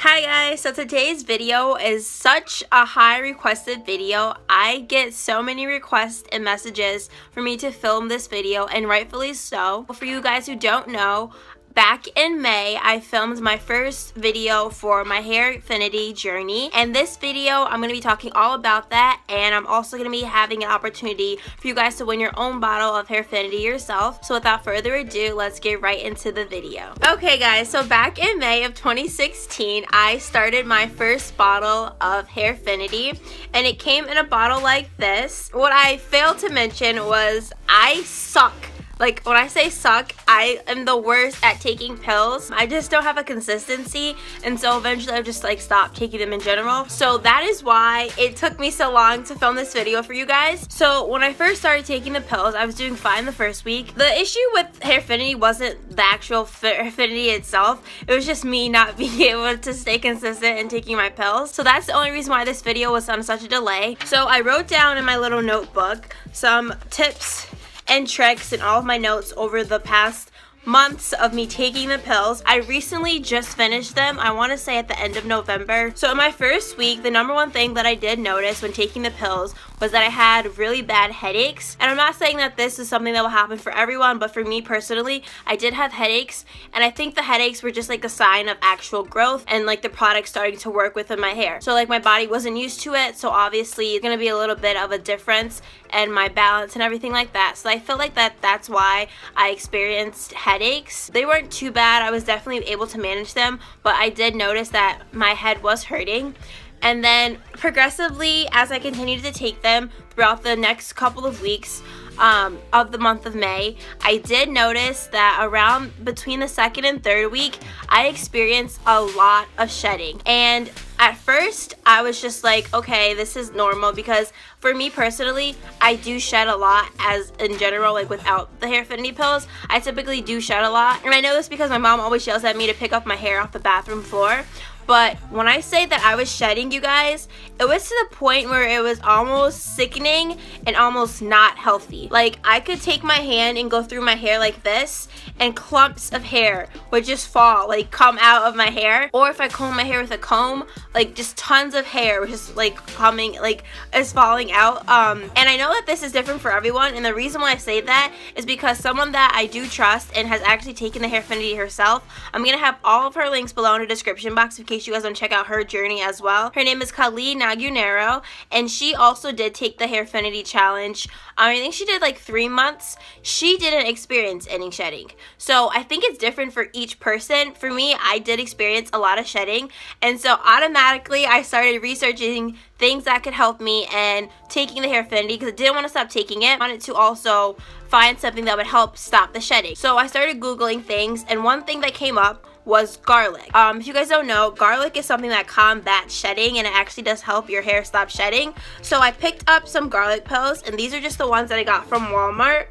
Hi guys, so today's video is such a high requested video. I get so many requests and messages for me to film this video, and rightfully so. For you guys who don't know, back in May, I filmed my first video for my Hairfinity journey, and this video I'm going to be talking all about that, and I'm also going to be having an opportunity for you guys to win your own bottle of Hairfinity yourself. So without further ado, let's get right into the video. Okay guys, so back in May of 2016, I started my first bottle of Hairfinity, and it came in a bottle like this. What I failed to mention was I suck. Like, when I say suck, I am the worst at taking pills. I just don't have a consistency, and so eventually I've just like stopped taking them in general. So that is why it took me so long to film this video for you guys. So when I first started taking the pills, I was doing fine the first week. The issue with Hairfinity wasn't the actual Hairfinity itself. It was just me not being able to stay consistent in taking my pills. So that's the only reason why this video was on such a delay. So I wrote down in my little notebook some tips and tricks in all of my notes over the past months of me taking the pills. I recently just finished them, I want to say at the end of November. So in my first week, the number one thing that I did notice when taking the pills was that I had really bad headaches. And I'm not saying that this is something that will happen for everyone, but for me personally, I did have headaches, and I think the headaches were just like a sign of actual growth and like the product starting to work within my hair. So like my body wasn't used to it, so obviously it's gonna be a little bit of a difference and my balance and everything like that. So I feel like that's why I experienced headaches. They weren't too bad. I was definitely able to manage them, but I did notice that my head was hurting. And then progressively, as I continued to take them throughout the next couple of weeks of the month of May, I did notice that around between the second and third week, I experienced a lot of shedding. And at first, I was just like, okay, this is normal, because for me personally, I do shed a lot as in general, like without the Hairfinity pills. I typically do shed a lot. And I know this because my mom always yells at me to pick up my hair off the bathroom floor. But when I say that I was shedding, you guys, it was to the point where it was almost sickening and almost not healthy. Like, I could take my hand and go through my hair like this, and clumps of hair would just fall, like come out of my hair. Or if I comb my hair with a comb, like just tons of hair was just like coming, like is falling out. And I know that this is different for everyone, and the reason why I say that is because someone that I do trust and has actually taken the Hairfinity herself, I'm gonna have all of her links below in the description box in case you guys want to check out her journey as well. Her name is KALEI and she also did take the Hairfinity challenge. I think she did like 3 months. She didn't experience any shedding. So I think it's different for each person. For me, I did experience a lot of shedding, and so automatically I started researching things that could help me and taking the Hairfinity because I didn't want to stop taking it. I wanted to also find something that would help stop the shedding. So I started Googling things, and one thing that came up was garlic. If you guys don't know, garlic is something that combats shedding, and it actually does help your hair stop shedding. So I picked up some garlic pills, and these are just the ones that I got from Walmart.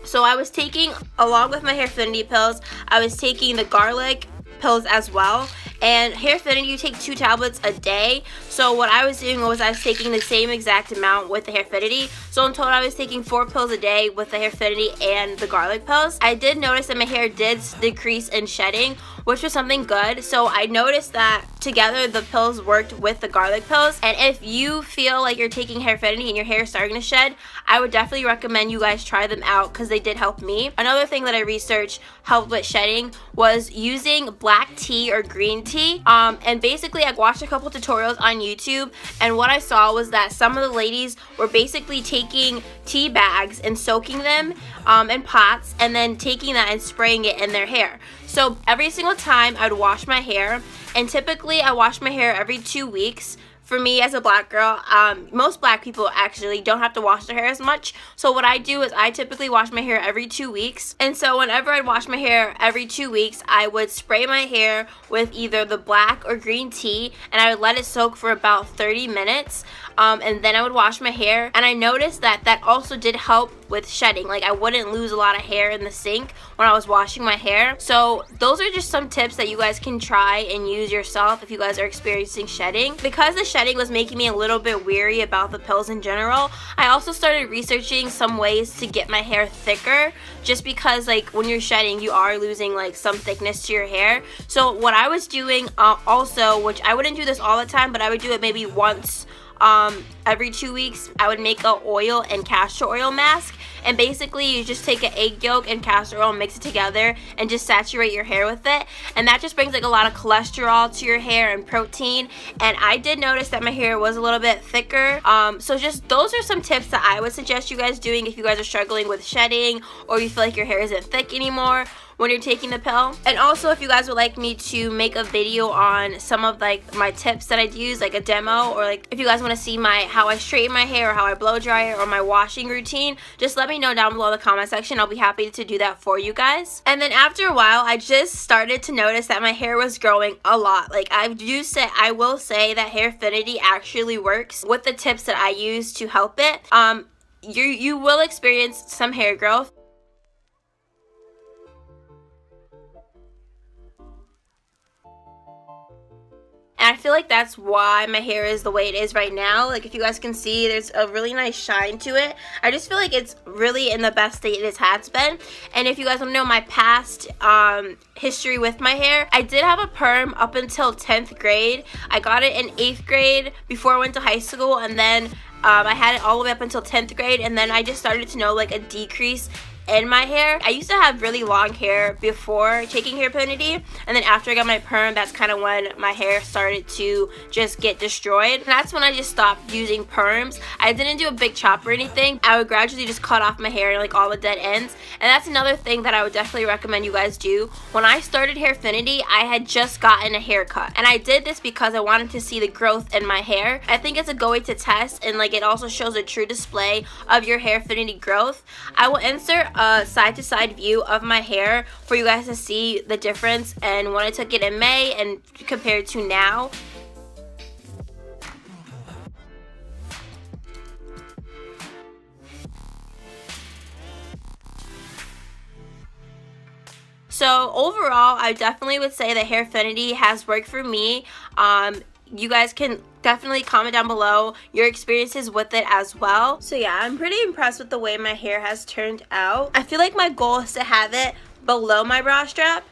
So I was taking, along with my Hairfinity pills, I was taking the garlic pills as well. And Hairfinity, you take 2 tablets a day. So what I was doing was I was taking the same exact amount with the Hairfinity. So in total, I was taking 4 pills a day with the Hairfinity and the garlic pills. I did notice that my hair did decrease in shedding, which was something good. So I noticed that together the pills worked with the garlic pills. And if you feel like you're taking Hairfinity and your hair is starting to shed, I would definitely recommend you guys try them out because they did help me. Another thing that I researched helped with shedding was using black tea or green tea. And basically I watched a couple tutorials on YouTube, and what I saw was that some of the ladies were basically taking tea bags and soaking them in pots, and then taking that and spraying it in their hair. So every single time I would wash my hair, and typically I wash my hair every 2 weeks. For me as a black girl, most black people actually don't have to wash their hair as much. So what I do is I typically wash my hair every 2 weeks. And so whenever I'd wash my hair every 2 weeks, I would spray my hair with either the black or green tea, and I would let it soak for about 30 minutes. And then I would wash my hair, and I noticed that that also did help with shedding. Like, I wouldn't lose a lot of hair in the sink when I was washing my hair. So those are just some tips that you guys can try and use yourself if you guys are experiencing shedding. Because the shedding was making me a little bit weary about the pills in general, I also started researching some ways to get my hair thicker, just because like when you're shedding you are losing like some thickness to your hair. So what I was doing also, which I wouldn't do this all the time, but I would do it maybe once every 2 weeks, I would make a oil and castor oil mask. And basically you just take an egg yolk and castor oil, mix it together, and just saturate your hair with it, and that just brings like a lot of cholesterol to your hair and protein. And I did notice that my hair was a little bit thicker. So just those are some tips that I would suggest you guys doing if you guys are struggling with shedding, or you feel like your hair isn't thick anymore when you're taking the pill. And also, if you guys would like me to make a video on some of like my tips that I'd use, like a demo, or like if you guys want to see how I straighten my hair, or how I blow dry it, or my washing routine, just let me know down below in the comment section. I'll be happy to do that for you guys. And then after a while, I just started to notice that my hair was growing a lot. Like I will say that Hairfinity actually works with the tips that I use to help it. You will experience some hair growth. And I feel like that's why my hair is the way it is right now. Like if you guys can see, there's a really nice shine to it. I just feel like it's really in the best state it has been. And if you guys want to know my past history with my hair, I did have a perm up until 10th grade. I got it in 8th grade before I went to high school, and then I had it all the way up until 10th grade, and then I just started to know like a decrease in my hair. I used to have really long hair before taking Hairfinity, and then after I got my perm, that's kind of when my hair started to just get destroyed. And that's when I just stopped using perms. I didn't do a big chop or anything. I would gradually just cut off my hair, like all the dead ends. And that's another thing that I would definitely recommend you guys do. When I started Hairfinity, I had just gotten a haircut, and I did this because I wanted to see the growth in my hair. I think it's a good way to test, and like it also shows a true display of your Hairfinity growth. I will insert a side-to-side view of my hair for you guys to see the difference and when I took it in May and compared to now. So overall, I definitely would say that Hairfinity has worked for me. You guys can definitely comment down below your experiences with it as well. So yeah, I'm pretty impressed with the way my hair has turned out. I feel like my goal is to have it below my bra strap.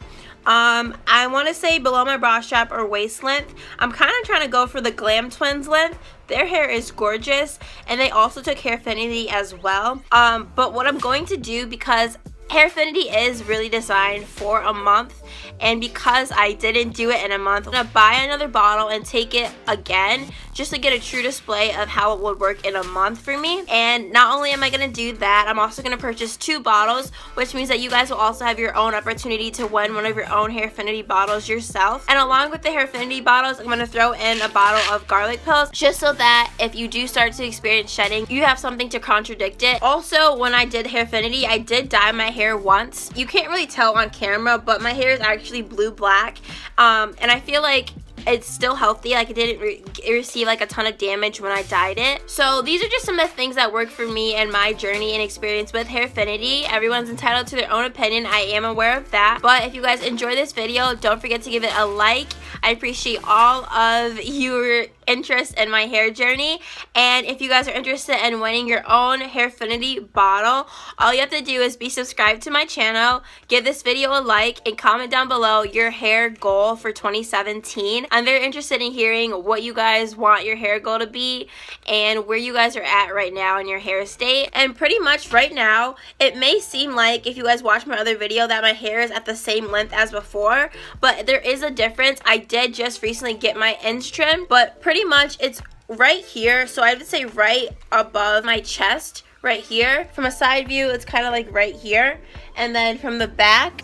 I want to say below my bra strap or waist length. I'm kind of trying to go for the Glam Twins length. Their hair is gorgeous, and they also took Hairfinity as well. But what I'm going to do, because Hairfinity is really designed for a month, and because I didn't do it in a month, I'm gonna buy another bottle and take it again just to get a true display of how it would work in a month for me. And not only am I gonna do that, I'm also gonna purchase 2 bottles, which means that you guys will also have your own opportunity to win one of your own Hairfinity bottles yourself. And along with the Hairfinity bottles, I'm gonna throw in a bottle of garlic pills, just so that if you do start to experience shedding, you have something to contradict it. Also, when I did Hairfinity, I did dye my hair once. You can't really tell on camera, but my hair is actually blue-black, and I feel like it's still healthy. Like it didn't receive like a ton of damage when I dyed it. So these are just some of the things that work for me and my journey and experience with Hairfinity. Everyone's entitled to their own opinion. I am aware of that. But if you guys enjoy this video, don't forget to give it a like. I appreciate all of your interest in my hair journey. And if you guys are interested in winning your own Hairfinity bottle, all you have to do is be subscribed to my channel, give this video a like, and comment down below your hair goal for 2017. I'm very interested in hearing what you guys want your hair goal to be and where you guys are at right now in your hair state. And pretty much right now, it may seem like, if you guys watch my other video, that my hair is at the same length as before, but there is a difference. I did just recently get my ends trimmed, but pretty much it's right here. So I would say right above my chest, right here. From a side view, it's kind of like right here, and then from the back,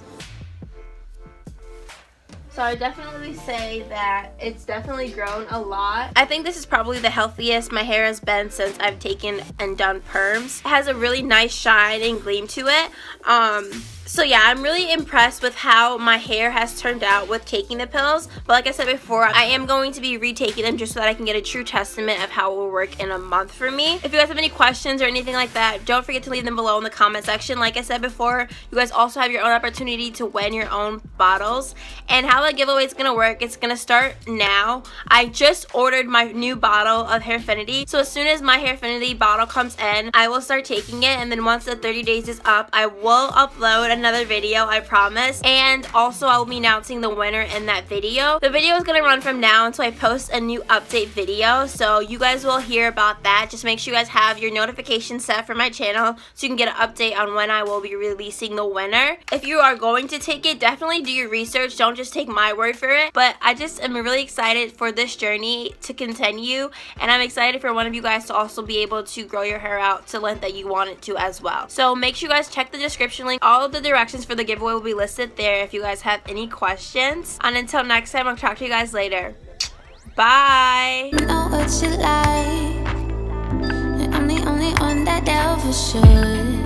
so I definitely say that it's definitely grown a lot. I think this is probably the healthiest my hair has been since I've taken and done perms. It has a really nice shine and gleam to it. So yeah, I'm really impressed with how my hair has turned out with taking the pills. But like I said before, I am going to be retaking them just so that I can get a true testament of how it will work in a month for me. If you guys have any questions or anything like that, don't forget to leave them below in the comment section. Like I said before, you guys also have your own opportunity to win your own bottles. And how the giveaway is going to work, it's going to start now. I just ordered my new bottle of Hairfinity. So as soon as my Hairfinity bottle comes in, I will start taking it. And then once the 30 days is up, I will upload another video, I promise. And also I will be announcing the winner in that video. The video is going to run from now until I post a new update video. So you guys will hear about that. Just make sure you guys have your notifications set for my channel so you can get an update on when I will be releasing the winner. If you are going to take it, definitely do your research. Don't just take my word for it. But I just am really excited for this journey to continue, and I'm excited for one of you guys to also be able to grow your hair out to length that you want it to as well. So make sure you guys check the description link. All of the directions for the giveaway will be listed there if you guys have any questions. And until next time, I'll talk to you guys later. Bye. Know what you like, and I'm the only one that ever should.